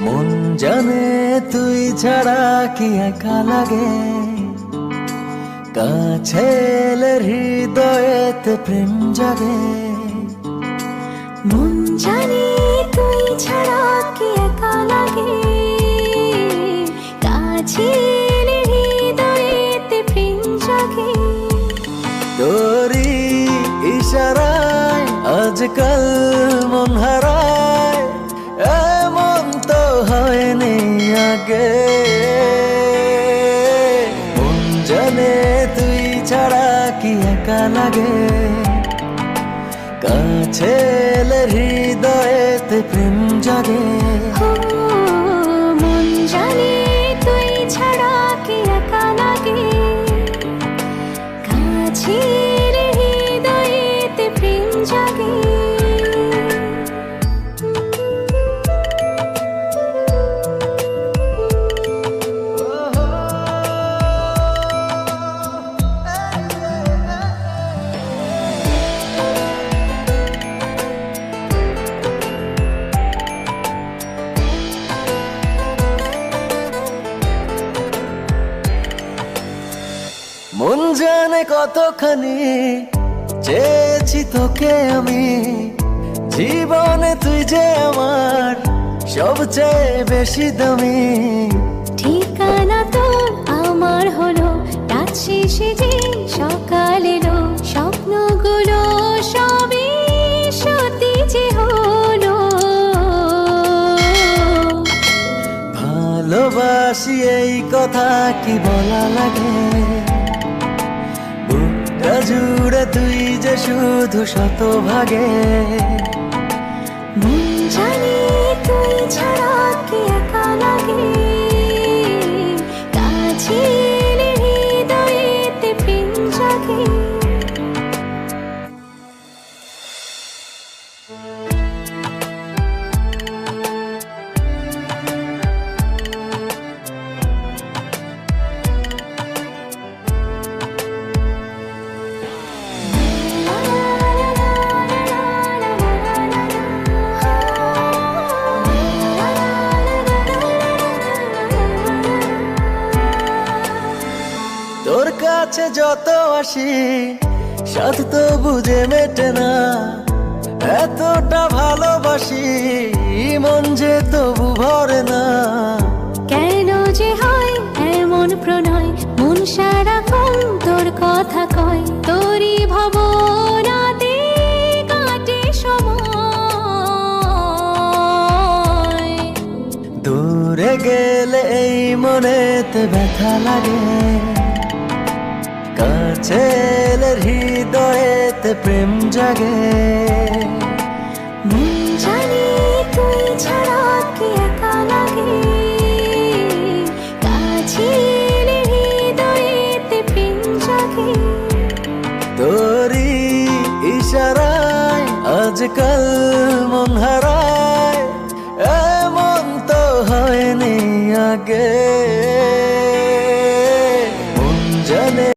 মন জানে তুই ছাড়া কি একা লাগে, কাছে এলে হৃদয়েতে প্রেম জাগে। মন জানে তুই ছাড়া কি একা লাগে, কাছে এলে হৃদয়েতে প্রেম জাগে। তোরি ইশারায় আজকাল মন হারায়, এমন তো হয়নি আগে। মন জানে তুই ছাড়া কি একা লাগে, কাছে এলে হৃদয়েতে প্রেম জাগে। ও মন জানে তুই ছাড়া কি একা লাগে, কাছে এলে হৃদয়েতে প্রেম জাগে। মন জানে কতখানি চেয়েছি তোকে আমি, জীবনে তুই যে আমার সবচেয়ে বেশি দামি। ঠিকানা তো আমার হলো, রাত শেষে যে সকাল এলো, স্বপ্নগুলো সবই সত্যি যে হলো। ভালোবাসি এই কথা কি বলা লাগে, বুকটা জুড়ে তুই যে শুধু শতভাগে। মন জানে তুই ছাড়া কি একা লাগে, কাছে এলে হৃদয়েতে প্রেম জাগে। তোর কাছে যত আসি সাথ তো বুঝে মেটে না, এতটা ভালোবাসি মন যে তবু ভরে না। কেন যে হয় এমন প্রণয়, মন সারাক্ষণ তোর কথা কয়, তোরই ভাবনাতে কাটে সময়। দূরে গেলে এই মনেতে ব্যথা লাগে, কাছে এলে হৃদয়েতে প্রেম জাগে। মন জানে তুই ছাড়া কি একা লাগে, কাছে এলে হৃদয়েতে প্রেম জাগে। তোরি ইশারায় আজকাল মন হারায়, এমন তো হয়নি আগে।